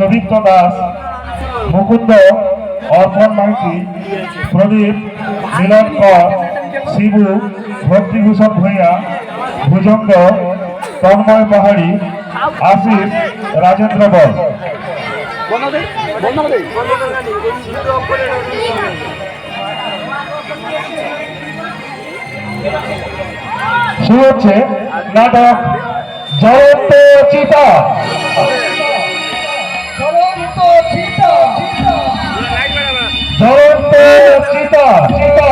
সবিত্র দাস, মুকুন্দ, অর্পণ মাইতি, প্রদীপ, মিলন কর, শিবু, ভক্তিভূষণ ভূঁইয়া, ভুজঙ্গ, তন্ময় পাহাড়ি, আশিস, রাজেন্দ্র বল। শুরু হচ্ছে নাটক জয়ন্ত চিতা। জয়ন্ত চিতা চিতা।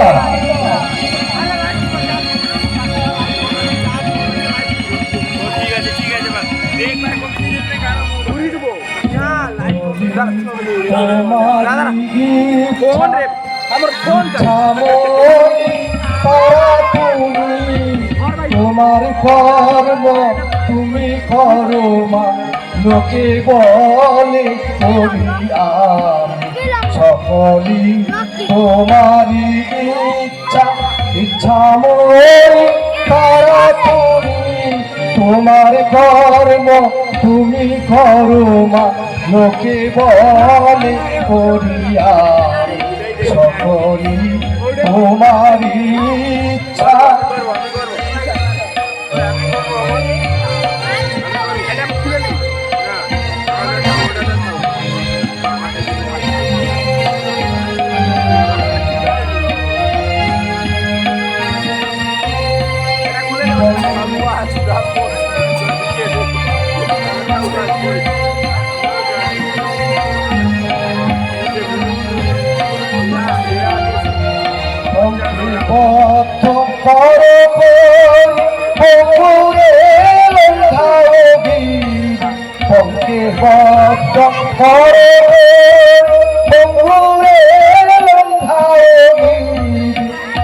তোমার কর্ম তুমি করো মা, লোকে বলে করি আমি সকলি তোমারই ইচ্ছা, ইচ্ছা মোর তারা তুমি। তোমার কর্ম তুমি করো মা, লোকে বলে করি আমি সকলি তোমারই ইচ্ছা।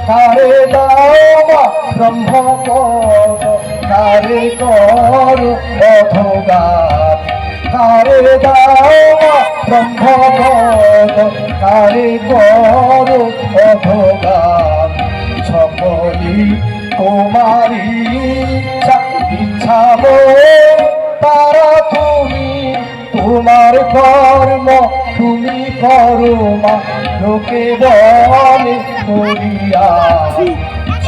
কারে দাওয়া ব্রহ্মপদ, কারে কর অধোগান, কারে দাওয়া ব্রহ্মপদ, কারে কর অধোগান। সকলি তোমারই ইচ্ছা, ইচ্ছা মোর তারা তুমি। তোমার কর্ম তুমি করো মা, লোকে বলে করিয়া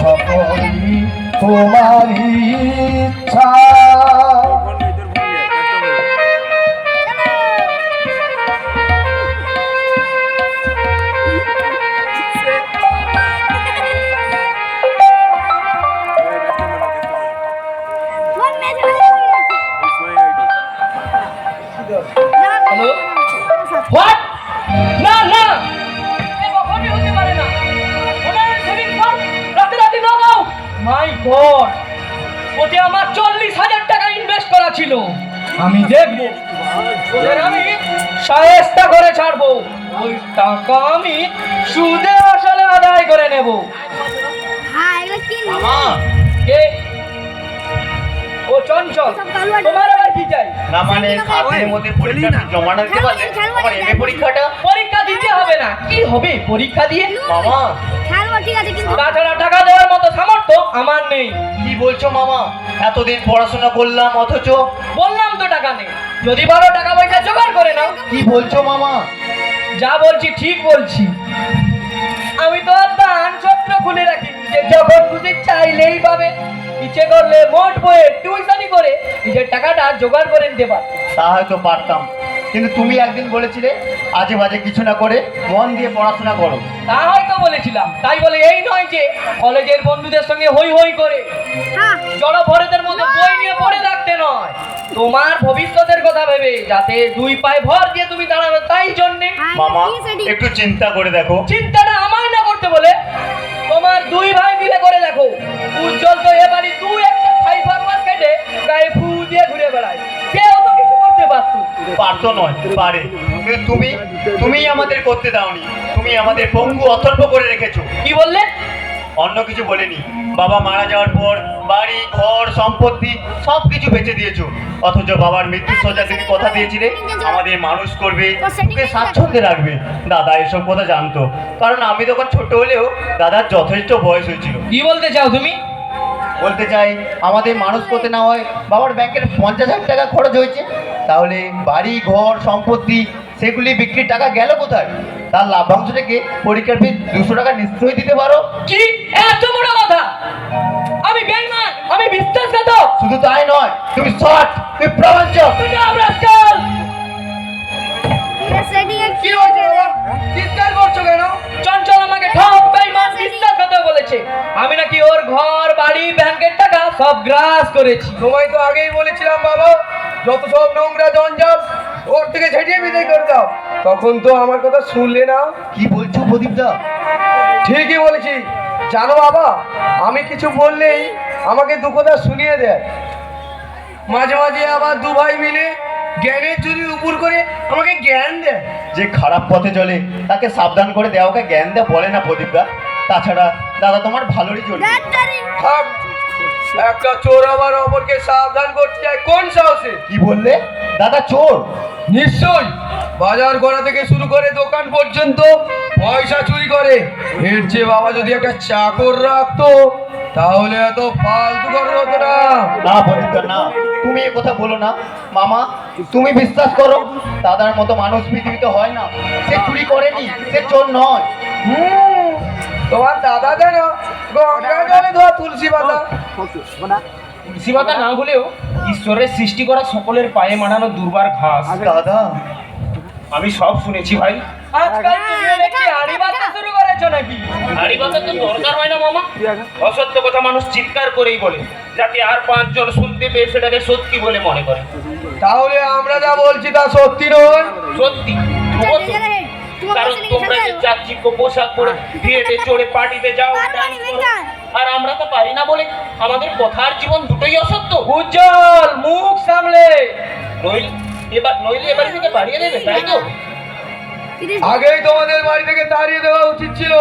সকলি তোমারই ইচ্ছা। ওতে আমার 40,000 টাকা ইনভেস্ট করা ছিল। আমি দেখবো ওদের আমি সায়েস্তা করে ছাড়বো। ওই টাকা আমি সুদে আসলে আদায় করে নেব। কে? ও চঞ্চল, তোমার আবার কি চাই? না মানে খাতের মধ্যে পরীক্ষাটা জমা না দিতে পারলে আমার এমএ পরীক্ষাটা। পরীক্ষা দিতে হবে না, কি হবে পরীক্ষা দিয়ে? মামা তাছাড়া টাকা দেওয়ার মতো সামর্থ্য আমার নেই। কি বলছো মামা? এতদিন পড়াশোনা করলাম অথচ। বললাম তো টাকা নেই, যদি বলো টাকা পয়সা জোগাড় করে নাও। কি বলছো মামা? যা বলছি ঠিক বলছি। আমি তো আর দান ছত্র খুলে রাখি যে যখন খুশি চাইলেই পাবে। ইচ্ছে করলে মোট বইয়ে টিউশনি করে নিজের টাকাটা জোগাড় করে নিতে পার। তা হয়তো পারতাম, কিন্তু তুমি একদিন বলেছিলে আজে বাজে কিছু না করে মন দিয়ে পড়াশোনা করো। তা হয়তো বলেছিলাম, তাই বলে এই নয় যে কলেজের বন্ধুদের সঙ্গে হই হই করে জড়ভরেদের মতো বই নিয়ে পড়ে থাকতে নয়। তোমার ভবিষ্যতের কথা ভেবে, যাতে দুই পায়ে ভর দিয়ে তুমি দাঁড়াবে, তাই জন্যে। মামা একটু চিন্তা করে দেখো। চিন্তাটা আমায় না করতে বলে তোমার দুই ভাই মিলে করে দেখো। উজ্জ্বল তো এবারই তুই একটা ফাইবার মাস কেটে গায়ে ফু দিয়ে ঘুরে বেড়ায়, কেউ তো কিছু করতে পারতো। পারতো নয়, পারে, কিন্তু তুমি আমাদের করতে দাওনি। তুমি আমাদের পঙ্গু অথর্ব করে রেখেছো। কি বললে? অন্য কিছু বলেনি। বাবা মারা যাওয়ার পর বাড়ি ঘর সম্পত্তি সব কিছু বেচে দিয়েছো, অথচ বাবার মৃত্যুর সজ্জা তুমি কথা দিয়েছিলে আমাদের মানুষ করবে, তোকে স্বাচ্ছন্দ্যে রাখবে। দাদা এসব কথা জানতো, কারণ আমি তখন ছোট হলেও দাদার যথেষ্ট বয়স হয়েছিল। কি বলতে চাও তুমি? বলতে চাই আমাদের মানুষ করতে না হয় বাবার ব্যাংকের 50,000 টাকা খরচ হয়েছে, তাহলে বাড়ি ঘর সম্পত্তি সেগুলি বিক্রির টাকা গেল কোথায়? তার লাভ্যাংশ থেকে পরীক্ষার ফি 200 টাকা নিশ্চয়ই দিতে পারো। কি এত বড় কথা? আমি বেঈমান, আমি বিশ্বাসঘাতক। শুধু তাই নয়, তুমি শট, তুমি প্রবঞ্চক। কি হয়েছে বাবা? চিৎকার করছো কেন? চঞ্চল আমাকে ঠক বেঈমান বিশ্বাসঘাতক বলেছে। আমি নাকি ওর ঘর বাড়ি ব্যাংকের টাকা সব গ্রাস করেছি। তোমায় তো আগেই বলেছিলাম বাবা, যত সব নোংরা জঞ্জাল ওর থেকে ঝেঁটিয়ে বিদায় করে দাও। তখন তো আমার কথা শুনলে না। কি বলছো প্রদীপদা? ঠিকই বলেছি। জানো বাবা, আমি কিছু বললেই আমাকে দু কথা শুনিয়ে দেয়। মাঝে মাঝে আবার দু ভাই মিলে জ্ঞানের চুরি উপর করে আমাকে জ্ঞান দেয়। যে খারাপ পথে চলে তাকে সাবধান করে দেওয়াকে জ্ঞান দেওয়া বলে না প্রদীপদা। তাছাড়া দাদা তোমার ভালোরই চলবে। থাক, একটা চোর আবার অপরকে সাবধান করতে যায় কোন সাহসে? কি বললে? দাদা চোর? নিশ্চয়, বাজার করা থেকে শুরু করে দোকান পর্যন্ত পয়সা চুরি করে। এর চেয়ে বাবা যদি একটা চাকর রাখতো তাহলে এত ফালতু খরচ হতো না। না প্রদীপদা না, তুমি এ কথা বলো না। মামা তুমি বিশ্বাস করো, দাদার মতো মানুষ পৃথিবীতে হয় না। সে চুরি করেনি, সে চোর নয়। তোমার দাদা যেন গঙ্গা জলে ধোয়া তুলসী পাতা। তুলসী পাতা না হলেও ঈশ্বরের সৃষ্টি করা সকলের পায়ে মানানো দুর্বার ঘাস। দাদা আমি সব শুনেছি ভাই। আজকাল তুমি নাকি আড়ি বাঁধতে শুরু করেছো নাকি? হাড়ি পাতার তো দরকার হয় না মামা। অসত্য কথা মানুষ চিৎকার করেই বলে, যাতে আর 5 জন শুনতে পেয়ে সেটাকে সত্যি বলে মনে করে। তাহলে আমরা যা বলছি তা সত্যি নয়। সত্যি তবুও তো। কারণ তোমরা যে চাকচিক্য পোশাক পরে থিয়েটে চড়ে পার্টিতে যাও, dance করো, আর আমরা তো পারি না বলে আমাদের কথার জীবন দুটোই অসত্য। উজ্জ্বল মুখ সামলে। নইলে এবার থেকে বাড়িয়ে দেবে, তাই তো? আগেই তোমাদের বাড়ি থেকে তাড়িয়ে দেওয়া উচিত ছিল।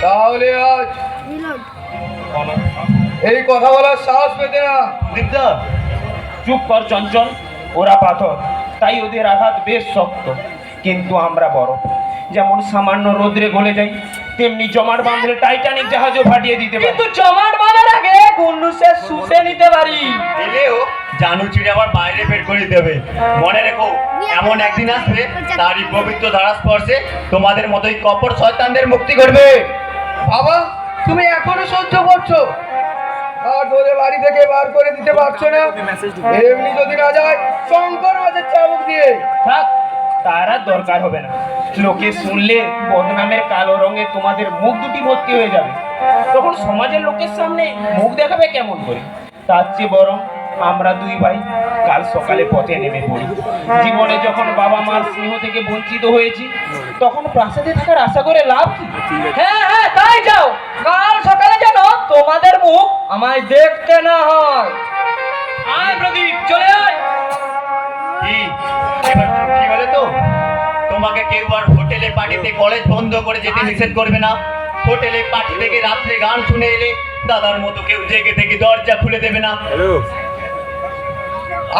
তাহলে আজ এই কথা বলার সাহস পেতে না। প্রদীপদা চুপ কর চঞ্চল। ওরা পাথর, তাই ওদের আঘাত বেশ শক্ত, কিন্তু আমরা বড়। যেমন সামান্য রোদ্রে গলে যাই, তেমনি জমাট বাঁধলে টাইটানিক জাহাজও ফাটিয়ে দিতে পারি। কিন্তু জমাট বাঁধার আগে গুন্ডুসে শুষে নিতে পারি। দিলেও জানু চিড়ে আবার বাইরে বের করে দেবে। মনে রেখো, এমন একদিন আসবে তারই পবিত্র ধারা স্পর্শে তোমাদের মতোই কপট শয়তানদের মুক্তি করবে। বাবা, তুমি এখনো সহ্য করছো আর তোদের বাড়ি থেকে বার করে দিতে পারছো না? এমনি যদি না যায় শঙ্কর মাঝের চাবুক দিয়ে। থাক, তার আর দরকার হবে না। লোকে শুনলে বদনামের কালো রঙে তোমাদের মুখ দুটি ভর্তি হয়ে যাবে। তখন সমাজের লোকের সামনে মুখ দেখাবে কেমন করে? তার চেয়ে বরং আমরা দুই ভাই কাল সকালে পথে নেমে পড়ি। জীবনে যখন বাবা মার স্নেহ থেকে বঞ্চিত হয়েছি, তখন প্রাসাদে থাকার আশা করে লাভ কি? হ্যাঁ হ্যাঁ, তাই যাও। কাল সকালে যেন তোমাদের মুখ আমায় দেখতে না হয়। আয় প্রদীপ, চলে আয়। কি এবার কি বলে তো? তোমাকে কেউ আর হোটেলে পার্টিতে কলেজ বন্ধ করে যেতে নিষেধ করবে না। হোটেলে পার্টি থেকে রাত্রে গান শুনে এলে দাদার মতো কেউ জেগে থেকে দরজা খুলে দেবে না।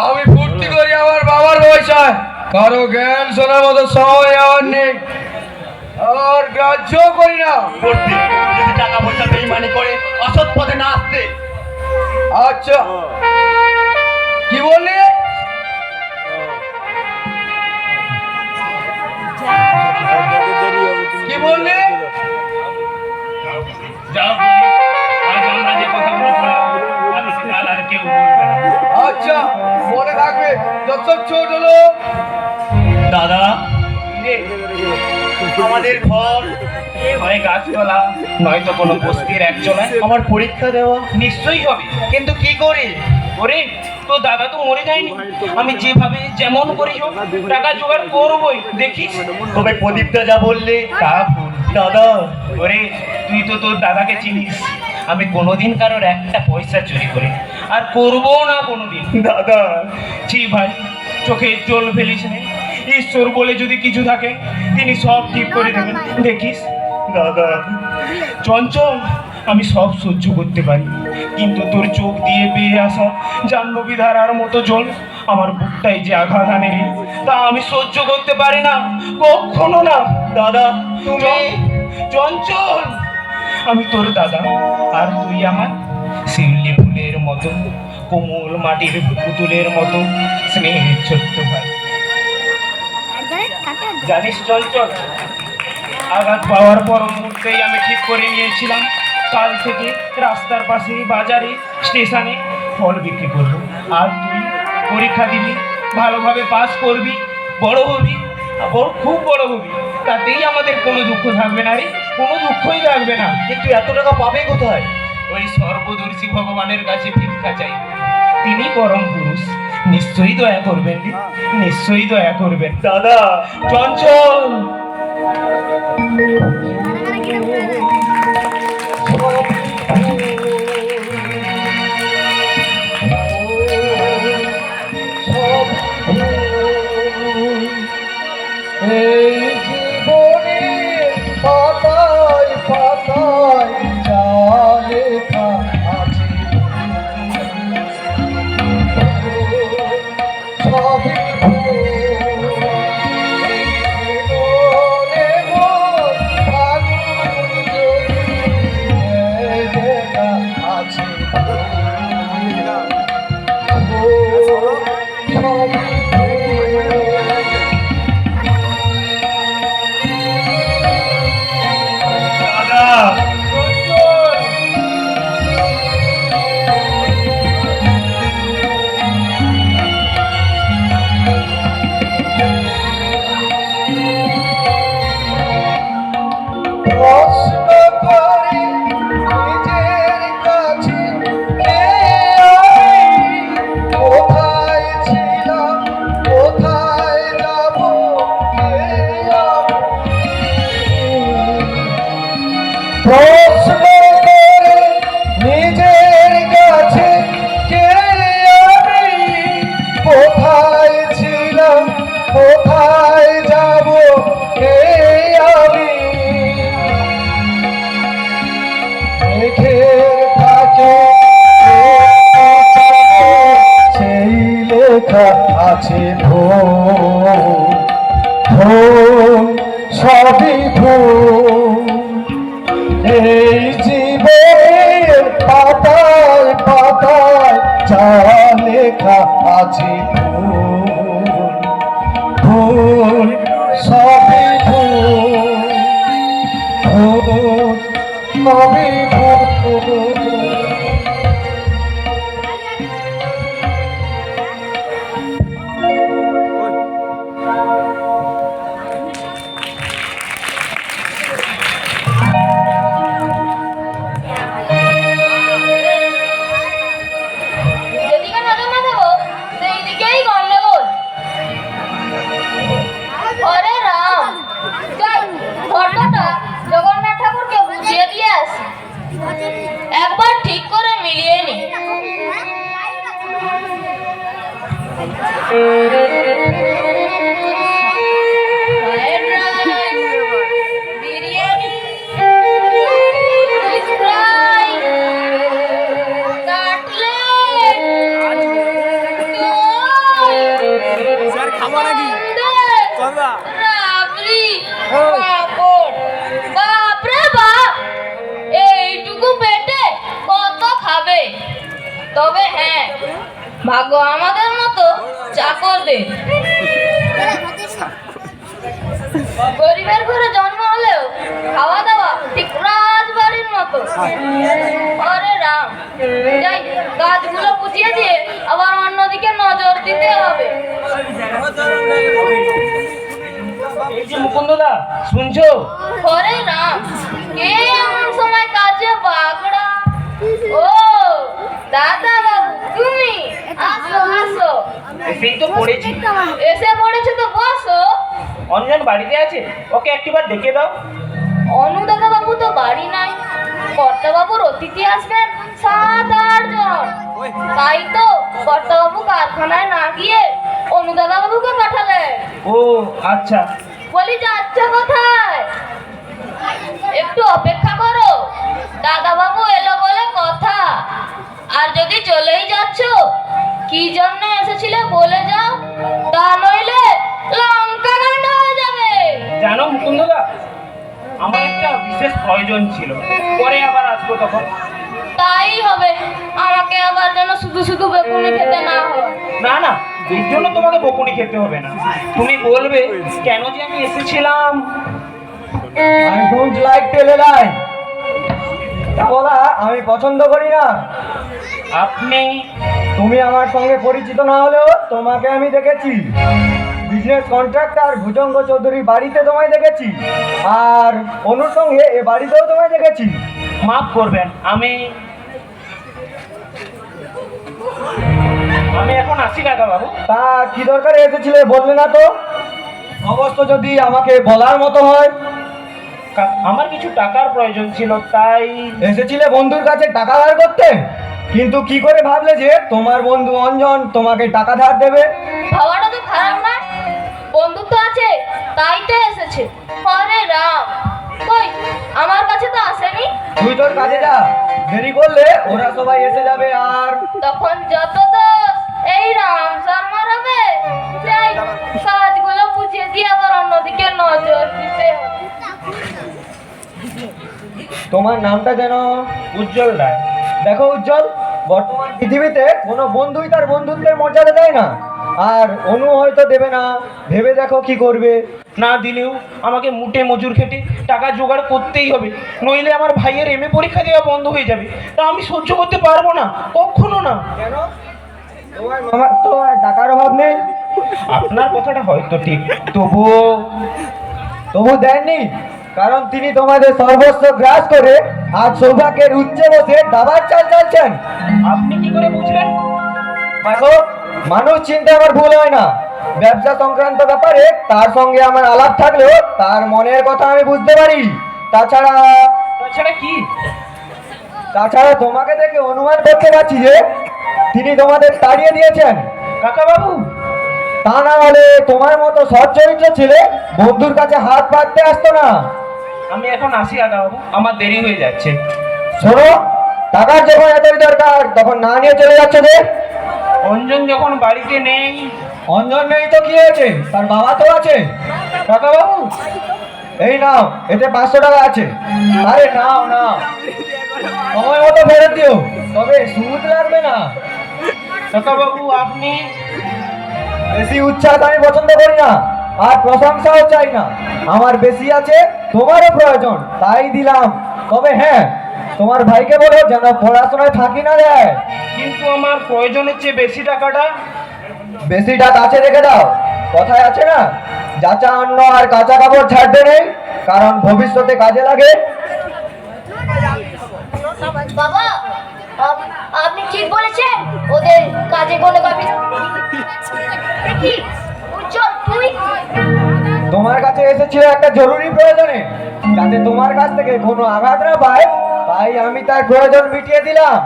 আমি ফুর্তি করি আমার বাবার পয়সায়, কারো জ্ঞান শোনার মতো সময় আমার নেই, আর গ্রাহ্য করি না। করতে যদি টাকা পয়সা বেইমানি করে অসৎ পথে না আসতে। আচ্ছা, কি বললি? কি বললি? যাও প্রদীপ, আজ আমরা যে কথাগুলো বললাম আগামীকাল আর কেউ বলবে না। আচ্ছা, মনে থাকবে। যত ছোট হলো দাদা আমাদের ঘর হয় গাছতলা, নয়তো কোনো বস্তির একজনায় আমার পরীক্ষা দেওয়া, নিশ্চয়ই হবে। কিন্তু কি করি? ওরে, তো দাদা তো মরে যায়নি। আমি যেভাবে যেমন করি হোক টাকা জোগাড় করবই, দেখিস। তবে প্রদীপটা যা বললে তা ভুল। দাদা। ওরে, তুই তো তোর দাদাকে চিনিস। আমি কোনোদিন কারোর একটা পয়সা চুরি করি আর করবো না কোনোদিন। দাদা জি ভাই, চোখে জল ফেলিস না। ঈশ্বর বলে যদি কিছু থাকে, তিনি সব ঠিক করে দেবেন, দেখিস। দাদা চঞ্চল, আমি সব সহ্য করতে পারি, কিন্তু তোর চোখ দিয়ে বেয়ে আসা জাহ্নবী ধারার মতো জল আমার বুকটাই যে আঘাত আনে রে, তা আমি সহ্য করতে পারি না, কখনো না। দাদা তুমি চঞ্চল, আমি তোর দাদা আর তুই আমার শিউলি ফুলের মতো কোমল মাটির পুতুলের মতো স্নেহের ছোট্ট ভাই। জানিস চঞ্চল, আঘাত পাওয়ার পর মুহূর্তেই আমি ঠিক করে নিয়েছিলাম কাল থেকে রাস্তার পাশে, বাজারে, স্টেশনে ফল বিক্রি করব। আর তুই পরীক্ষা দিবি, ভালোভাবে পাস করবি, বড় হবি, খুব বড় হবি, তাতেই আমাদের কোনো দুঃখ থাকবে না রে, কোনো দুঃখই থাকবে না। কিন্তু এত টাকা পাবে কোথায়? ওই সর্বদর্শী ভগবানের কাছে ভিক্ষা চাই, তিনি পরম পুরুষ, নিশ্চয়ই দয়া করবেন রে, নিশ্চয়ই দয়া করবেন। দাদা, চঞ্চল, এই জীবনে পাতায় পাতায় যা লেখা আছে সবই মনে মোর আগুন জ্বলে লেখা আছে দাদা, প্রশ্ন করে নিজের কাছে কে আমি, কোথায় ছিলাম, কোথায় যাব, কে আমি? প্রশ্ন করে নিজের কাছে কে আমি, কোথায় ছিলাম, কোথায় যাব, কে আমি? মেঘের ফাঁকে সেই লেখা আছে ভুল, ভুল, সবই ভুল। এই জীবনের পাতায় পাতায় যা লেখা আছে ভুল, ভুল, সবই ভুল, ভুল, সবই ভুল। যেদিকে নজর না দেবো সেই দিকেই গন্ডগোল। হরে রাম, যাই ঘটনাটা জগন্নাথ ঠাকুরকে বুঝিয়ে দিয়ে আসি, একবার ঠিক করে মিলিয়ে নি। Fried rice, biryani, fish fry, cutlet, rabri, papad. বাপরে বাপ, এইটুকু পেটে কত খাবে? তবে হ্যাঁ, ভাগ্য আমাদের মতো চাকরদের। গরিবের ঘরে জন্ম হলেও খাওয়া দাওয়া ঠিক রাজবাড়ির মতো। আরে রাম, যাই কাজগুলো বুঝিয়ে দিয়ে আবার অন্যদিকে নজর দিতে হবে। এই যে মুকুন্দদা, শুনছো? হরে রাম, কে এমন সময় কাজে বাগড়া? ও দাদা বাবু, তুমি আসো আসো। এসেই তো পড়েছি। এসে পড়েছো তো বসো। অঞ্জন বাড়িতে আছে, ওকে একটিবার ডেকে দাও। অনুদাদা বাবু তো বাড়ি নাই, কর্তা বাবুর অতিথি আসবেন 7-8 জন। তাই তো কর্তা বাবু কারখানায় না গিয়ে অনুদাদা বাবুকে পাঠালেন। ও আচ্ছা, বলি যাচ্ছে কোথায়? একটু অপেক্ষা করো, দাদা বাবু এলো বলে কথা। আর যদি চলেই যাচ্ছ, কি জন্য এসেছিলে বলে যাও, তা নইলে লঙ্কা কাণ্ড হয়ে যাবে। জানো মুকুন্দদা, আমার একটা বিশেষ প্রয়োজন ছিল, পরে আবার আসবো তখন। তাই হবে। আমাকে আবার যেন শুধু শুধু বেগুনি খেতে না হয়। না না, এর জন্য তোমাকে বকুনি খেতে হবে না। তুমি বলবে কেন যে আমি এসেছিলাম। আই ডোন্ট লাইক টেলেলাই। বলা আমি পছন্দ করি না। আপনি তুমি আমার সঙ্গে পরিচিত না হলেও তোমাকে আমি দেখেছি বিজনেস কন্ট্রাক্টর ভুজঙ্গ চৌধুরী বাড়িতে তোমায় দেখেছি, আর অনুর সঙ্গে এ বাড়িতেও তোমায় দেখেছি। মাফ করবেন, আমি এখন আসি কাকা বাবু। তা কি দরকারে এসেছিলে বললে না তো? অবশ্য যদি আমাকে বলার মতো হয়। আমার কিছু টাকার প্রয়োজন ছিল, তাই এসেছিলে বন্ধুর কাছে টাকা ধার করতে, কিন্তু কি করে ভাবলে যে তোমার বন্ধু অঞ্জন তোমাকে টাকা ধার দেবে? ভাবাটা তো খারাপ না, বন্ধুত্ব আছে তাই তো এসেছে। আরে রাম, কই আমার কাছে তো আসেনি। তুই তোর কাজে যা, দেরি করলে ওরা সবাই এসে যাবে। আর তখন যত দোষ এই রাম শর্মার হবে। যাই কাজগুলো বুঝিয়ে দিয়ে আবার অন্যদিকে নজর দিতে হবে। তোমার নামটা যেন? উজ্জ্বল রায়। দেখো উজ্জ্বল, বর্তমান পৃথিবীতে কোনো বন্ধুই তার বন্ধুত্বের মর্যাদা দেয় না, আর অনু হয়তো দেবে না। ভেবে দেখো কি করবে। না দিলেও আমাকে মুটে মজুর খেটে টাকা জোগাড় করতেই হবে, নইলে আমার ভাইয়ের এমএ পরীক্ষা দেওয়া বন্ধ হয়ে যাবে। তা আমি সহ্য করতে পারবো না, কখনো না। কেন? তোমার মামার তো আর টাকার অভাব নেই। আপনার কথাটা হয়তো ঠিক, তবু দেননি, কারণ তিনি তোমাদের সর্বস্ব গ্রাস করে আজ সৌভাগ্যের উচ্চে বসে দাবার চাল চালছেন। আপনি কি করে বুঝলেন? দেখো, মানুষ চিনতে আমার ভুল হয় না। ব্যবসা সংক্রান্ত ব্যাপারে তার সঙ্গে আমার আলাপ থাকলেও তার মনের কথা আমি বুঝতে পারি। তাছাড়া কি? তাছাড়া তোমাকে দেখে অনুমান করতে পারছি যে তিনি তোমাদের তাড়িয়ে দিয়েছেন। কাকা বাবু, তা না হলে তোমার মতো সৎ চরিত্র ছেলে বন্ধুর কাছে হাত পাততে আসতো না। আমি এখন আসি কাকা বাবু, আমার দেরি হয়ে যাচ্ছে। শোনো, টাকার যখন এতই দরকার তখন না নিয়ে চলে যাচ্ছে যে? অঞ্জন যখন বাড়িতে নেই। অঞ্জন নেই তো কি হয়েছে, তার বাবা তো আছে। কাকা বাবু, এই নাও, এতে 500 টাকা আছে। আরে নাও নাও, সময় মতো ফেরত দিও, তবে সুদ লাগবে না। কাকা বাবু আপনি বেশি উচ্ছ্বাস আমি পছন্দ করি না, আর প্রশংসাও চাই না। আমার বেশি আছে, তোমারও প্রয়োজন, তাই দিলাম। তবে হ্যাঁ, তোমার ভাইকে বলো যেন পড়াশোনায় ফাঁকি না দেয়। কিন্তু আমার প্রয়োজনের চেয়ে বেশি টাকাটা। বেশি টাকা আছে রেখে দাও। কথায় আছে না, যাচা অন্ন আর কাঁচা কাপড় ছাড়তে নেই, কারণ ভবিষ্যতে কাজে লাগে। বাবা, আপনি ঠিক বলেছেন, ওদের কাজে কোনো গাবি না। দেখি উজ্জ্বল, তুই তোমার কাছে এসেছিল একটা জরুরি প্রয়োজনে, যাতে তোমার কাছ থেকে কোনো আঘাত না পায়, তাই আমি তার প্রয়োজন মিটিয়ে দিলাম।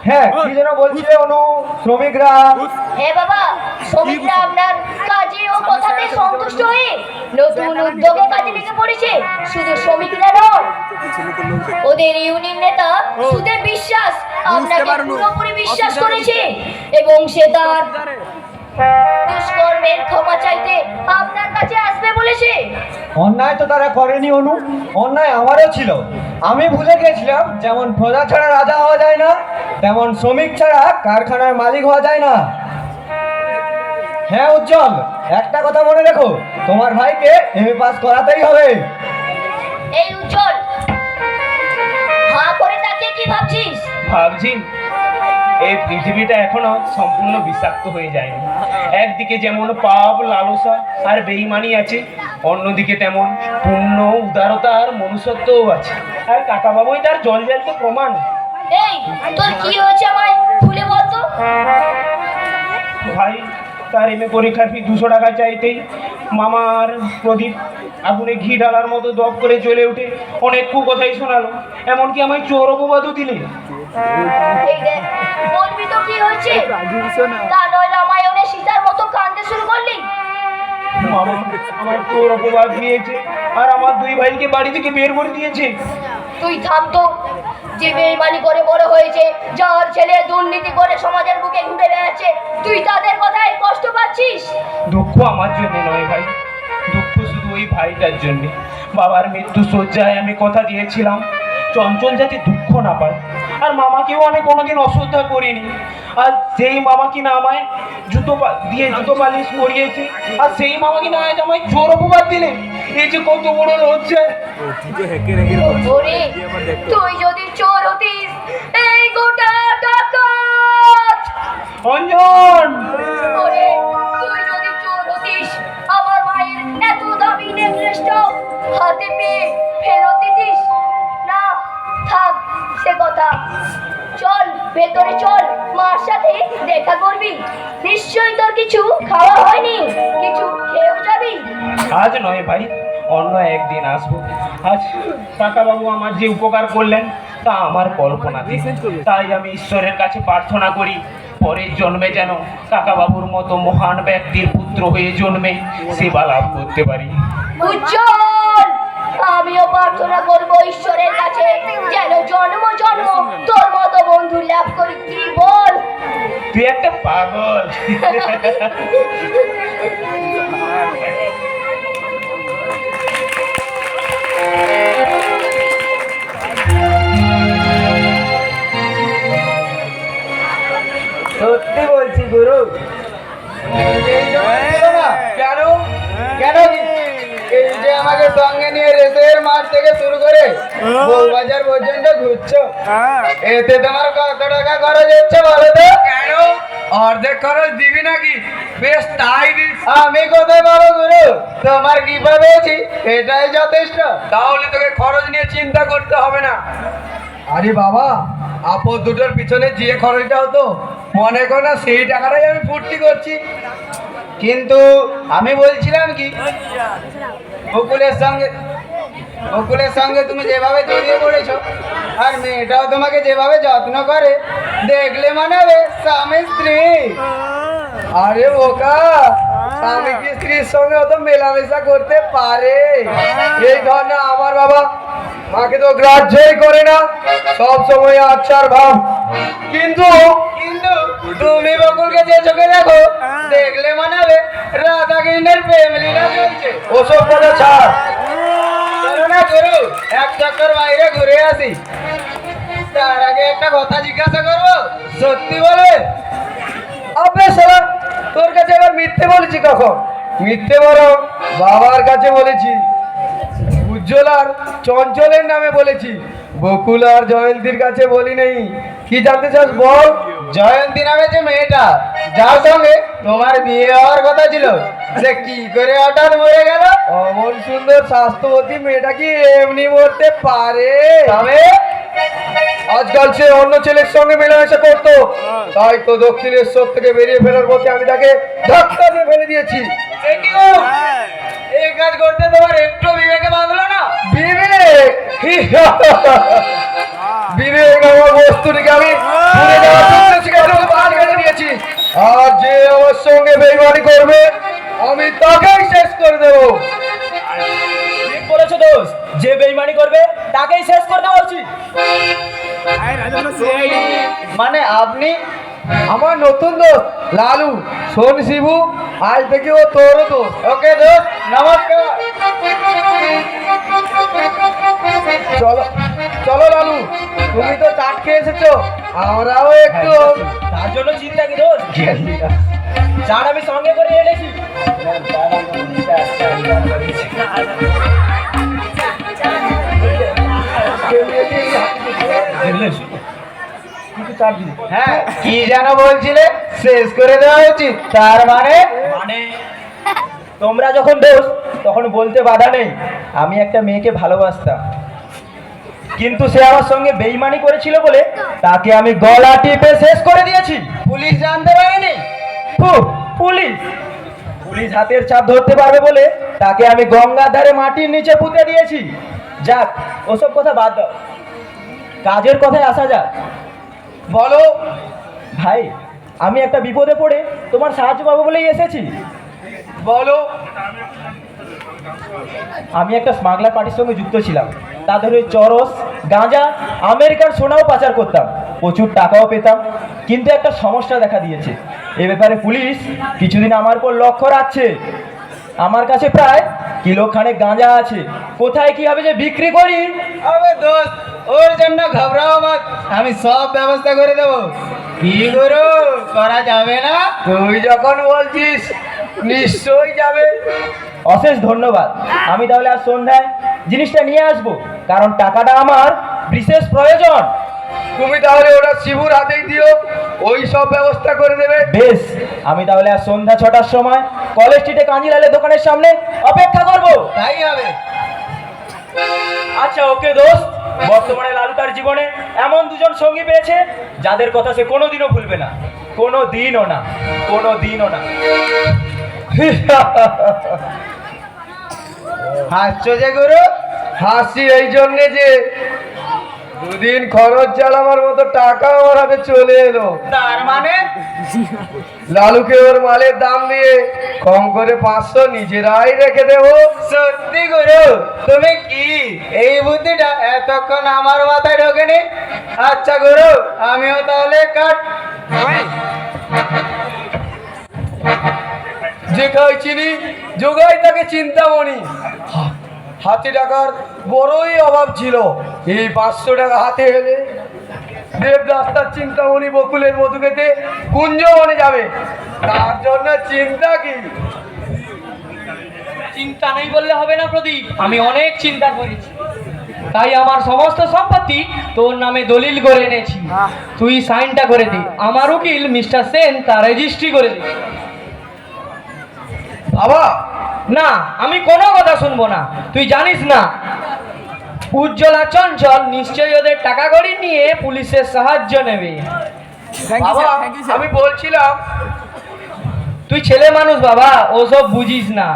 হ্যাঁ, কি যেন বলছিলে অনু? শ্রমিকরা? হ্যাঁ বাবা, শ্রমিকরা আপনার কাজে ও কথাতে সন্তুষ্ট হয়ে নতুন উদ্যোগে কাজে লেগে পড়েছে। শুধু শ্রমিকরা নয়, ওদের ইউনিয়ন নেতা সুদে বিশ্বাস আপনাকে পুরোপুরি বিশ্বাস করেছে, এবং সে তার দুষ্কর্মের ক্ষমা চাইতে আপনার কাছে আসবে বলেছে। অন্যায় তো তারা করেনি অনু, অন্যায় আমারও ছিল। আমি ভুলে গেছিলাম, যেমন প্রজা ছাড়া রাজা হওয়া যায় না, তেমন শ্রমিক ছাড়া কারখানার মালিক হওয়া যায় না। হ্যাঁ উজ্জ্বল, একটা কথা মনে রেখো, তোমার ভাইকে এমএ পাস করাতেই হবে। এই উজ্জ্বল, হাঁ করে তাকিয়ে কি ভাবছিস? ভাবছি এই পৃথিবীটা এখনো সম্পূর্ণ বিষাক্ত হয়ে যায়নি। একদিকে যেমন পাপ, লালসা আর বেঈমানি আছে, অন্যদিকে তেমন পুণ্য, উদারতা আর মনুষ্যত্বও আছে। আর কাকা বাবুই তার জল জ্যান্ত প্রমাণ। এই তোর কি হয়েছে আমায় খুলে বলতো। ভাই তার এমএ পরীক্ষার ফি 200 টাকা চাইতেই মামার প্রদীপ আগুনে ঘি ঢালার মতো দপ করে জ্বলে উঠে অনেক কথাই শোনালো, এমনকি আমায় চোর অপবাদও দিলে। এই দেখ, বলবি তো কি হয়েছে? তা নয় রামায়ণে সীতার মতো কাঁদতে শুরু করলি। মামা আমার চোর অপবাদ দিয়েছে, আর আমার 2 ভাইকে বাড়ি থেকে বের করে দিয়েছে। তুই থাম তো। যে বেইমানি করে বড় হয়েছে, যার ছেলে দুর্নীতি করে সমাজের বুকে ঘুরে বেড়াচ্ছে, তুই তাদের কথায় কষ্ট পাচ্ছিস। দুঃখ আমার জন্য নয় ভাই, দুঃখ শুধু ওই ভাইটার জন্য। বাবার মৃত্যু শয্যায় আমি কথা দিয়েছিলাম চঞ্চল যাতে দুঃখ না পায়, আর মামাকেও আমি কোনোদিন অশ্রদ্ধা করিনি। আর সেই মামা কি না আমায় জুতো পালিশ করিয়েছে, আর সেই মামা কি না আজ আমায় চোর অপবাদ দিলে। এই যে কত বড় লজ্জা। ওরে তুই যদি চোর হতিস এই গোটা ডাকাত। অঞ্জন, ওরে তুই যদি চোর হতিস আমার মায়ের এত দামি নেকলেসটা হাতে পেয়ে ফেরত দিতিস না। থাক সে কথা, চল ভেতরে চল, মার সাথে দেখা করবি। নিশ্চয়ই তোর কিছু খাওয়া হয়নি, কিছু খেয়েও যাবি। আজ নয় ভাই, অন্য একদিন আসবো। আজ কাকাবাবু আমার যে উপকার করলেন তা আমার কল্পনাতে। তাই আমি ঈশ্বরের কাছে প্রার্থনা করি পরের জন্মে যেন কাকাবাবুর মতো মহান ব্যক্তির পুত্র হয়ে জন্মে সেবা লাভ করতে পারি। উজ্জ্বল, আমিও প্রার্থনা করবো ঈশ্বরের কাছে যেন জন্ম জন্ম তোর মতো বন্ধু লাভ করি। কি বল? তুই একটা পাগল। সত্যি বলছি গুরু। কেন কেন এই যে আমাকে সঙ্গে নিয়ে রেসের মাঠ থেকে শুরু করে বউবাজার পর্যন্ত ঘুরছো, এতে তোমার কত টাকা খরচ হচ্ছে বলো তো? কেন অর্ধেক খরচ দিবি নাকি? বেশ তাই দিস। আমি কোথায় পাবো গুরু? তোমার কৃপা পেয়েছি, এটাই যথেষ্ট। তাহলে তোকে খরচ নিয়ে চিন্তা করতে হবে না। আরে বাবা, আপদ দুটোর পিছনে যে খরচটা হতো মনে কর না সেই টাকাটাই আমি ফুর্তি করছি। কিন্তু আমি বলছিলাম কি, বকুলের সঙ্গে তুমি যেভাবে জড়িয়ে পড়েছো আর মেয়েটাও তোমাকে যেভাবে যত্ন করে, দেখলে মনে হবে স্বামী স্ত্রী। আরে বোকা, স্বামী কি স্ত্রীর সঙ্গে অত মেলামেশা করতে পারে? এই ধর না, আমার বাবা মাকে তো গ্রাহ্যই করে না, সব সময় আচ্ছার ভাব। কিন্তু তুমি বকুলকে যে চোখে দেখো, দেখলে মনে হবে রাধা কৃষ্ণের প্রেম লীলা চলছে। ওসব কথা ছাড়, চলো না গুরু এক চক্কর বাইরে ঘুরে আসি। তার আগে একটা কথা জিজ্ঞাসা করবো, সত্যি বলে? আবে শালা, তোর কাছে এবার মিথ্যে বলেছি কখন? মিথ্যে বলো, বাবার কাছে বলেছি। উজ্জ্বল আর চঞ্চলের নামে বলেছি, বকুল আর জয়ন্তীর কাছে বলি নেই। কি জানতে চাস বল? জয়ন্তী নামে যে মেয়েটা যার সঙ্গে তোমার বিয়ে হওয়ার কথা ছিল, সে কি করে হঠাৎ মরে গেল? অমন সুন্দর স্বাস্থ্যবতী মেয়েটা কি এমনি মরতে পারে? তবে আজকাল সে অন্য ছেলের সঙ্গে মেলামেশা করতো, তাই তো দক্ষিণেশ্বর থেকে বেরিয়ে ফেলার পথে আমি তাকে ধাক্কা দিয়ে ফেলে দিয়েছি। এই কাজ করতে তোমার একটু বিবেকে বাঁধলো না? বিবেক আমার বস্তুটিকে আমি ভুলে যাওয়ার জন্য সেখানে বাদ ফেলে দিয়েছি। আর যে আমার সঙ্গে বেইমানি করবে আমি তাকেই শেষ করে দেবো। ঠিক বলেছো দোষ, যে বেইমানি করবে তাকেই শেষ করে দেওয়া উচিত। মানে আপনি আমার নতুন দোস্ত লালু, শোন শিবু, আজ থেকে ও তোরও দোস্ত। ওকে দোস্ত, নমস্কার। চলো চলো লালু, তুমি তো চাট খেয়ে এসেছো, আমরাও একটু। তার জন্য চিন্তা কি দোষ, চার আমি সঙ্গে করে এনেছি। হ্যাঁ, কি যেন বলছিলে? শেষ করে দেওয়া উচিত, তার মানে? তোমরা যখন দোষ তখন বলতে বাধা নেই। আমি একটা মেয়েকে ভালোবাসতাম, কিন্তু সে আমার সঙ্গে বেইমানি করেছিল বলে তাকে আমি গলা টিপে শেষ করে দিয়েছি। পুলিশ জানতে পারেনি? পুলিশ হাতের চাপ ধরতে পারবে বলে তাকে আমি গঙ্গার ধারে মাটির নিচে পুঁতে দিয়েছি। যাক, ওসব কথা বাদ দাও, কাজের কথায় আসা যাক। বলো ভাই, আমি একটা বিপদে পড়ে তোমার সাহায্য পাবো বলেই এসেছি। বলো। আমি একটা স্মাগলার পার্টির সঙ্গে যুক্ত ছিলাম, তাদের ওই চরস, গাঁজা, আমেরিকার সোনাও পাচার করতাম, প্রচুর টাকাও পেতাম। কিন্তু একটা সমস্যা দেখা দিয়েছে, এ ব্যাপারে পুলিশ কিছুদিন আমার উপর লক্ষ্য রাখছে। আমার কাছে প্রায় কিলো খানেক গাঁজা আছে, কোথায় কিভাবে যে বিক্রি করি। আবে দোস্ত, ওর জন্য ঘাবড়াও মত, আমি সব ব্যবস্থা করে দেবো। কি গুরু, করা যাবে না? তুই যখন বলছিস নিশ্চয়ই যাবে। অশেষ ধন্যবাদ। আমি তাহলে আজ সন্ধ্যায় জিনিসটা নিয়ে আসবো, কারণ টাকাটা আমার বিশেষ প্রয়োজন। তুমি তাহলে ওটা শিবুর হাতেই দিও, ওই সব ব্যবস্থা করে দেবে। বেশ, আমি তাহলে আজ সন্ধ্যা 6টার সময় কলেজ স্ট্রিটে কাঞ্জিলালের দোকানের সামনে অপেক্ষা করব। তাই হবে। আচ্ছা ওকে দোস্ত, বর্তমানে লালু তার জীবনে এমন দুজন সঙ্গী পেয়েছে যাদের কথা সে কোনোদিনও ভুলবে না, কোনোদিনও না, কোনোদিনও না। হাসছো যে গুরু? হাসি এই জন্যে যে দুদিন খরচ চালাবার মতো টাকা আমার হাতে চলে এলো। তার মানে লালুকে ওর মালের দাম দিয়ে কম করে 500 নিজেরাই রেখে দেবো। সত্যি গুরু, তুমি কি এই বুদ্ধিটা এতক্ষণ আমার মাথায় ঢোকেনি? আচ্ছা গুরু, আমিও তাহলে কাট। যে খাই চিনি যোগাই তাকে চিন্তামণি। হাতে টাকার বড়ই অভাব ছিল, এই 500 টাকা হাতে এলে দেবদাস তার চিন্তামণি বকুলের মধু খেতে কুঞ্জবনে যাবে। তার জন্য চিন্তা কি? চিন্তা নেই বললে হবে না প্রদীপ, আমি অনেক চিন্তা করেছি, তাই আমার সমস্ত সম্পত্তি তোর নামে দলিল করে এনেছি। তুই সাইনটা করে দে, আমার উকিল মিস্টার সেন তা রেজিস্ট্রি করে দে। বাবা, না, আমি কোনো কথা শুনবো না। তুই জানিস না উজ্জ্বলা চঞ্চল নিশ্চয়ই ওদের টাকা কড়ি নিয়ে পুলিশের সাহায্য নেবে। বাবা আমি বলছিলাম তুই ছেলে মানুষ বাবা, ওসব বুঝিস না।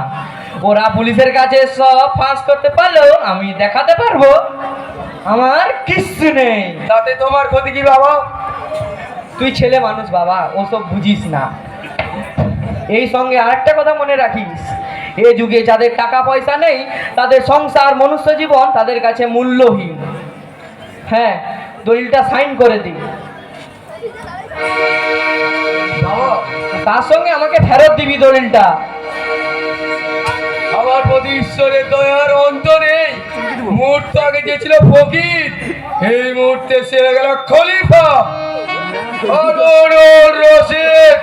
ওরা পুলিশের কাছে সব ফাঁস করতে পারলেও আমি দেখাতে পারবো আমার কিচ্ছু নেই। তাতে তোমার ক্ষতি কি বাবা? তুই ছেলে মানুষ বাবা, ওসব বুঝিস না। এই সঙ্গে আরেকটা কথা মনে রাখিস, এ যুগে যাদের টাকা পয়সা নেই তাদের সংসার মনুষ্য জীবন তাদের কাছে মূল্যহীন। হ্যাঁ, দলিলটা সাইন করে দিই। বাবা তার সঙ্গে আমাকে ফেরত দিবি দলিলটা। আমার প্রতি ঈশ্বরের দয়ার অন্ত নেই। মুহূর্ত আগে যে ছিল ফকির, এই মুহূর্তে সে হয়ে গেল খলিফা। রশিদ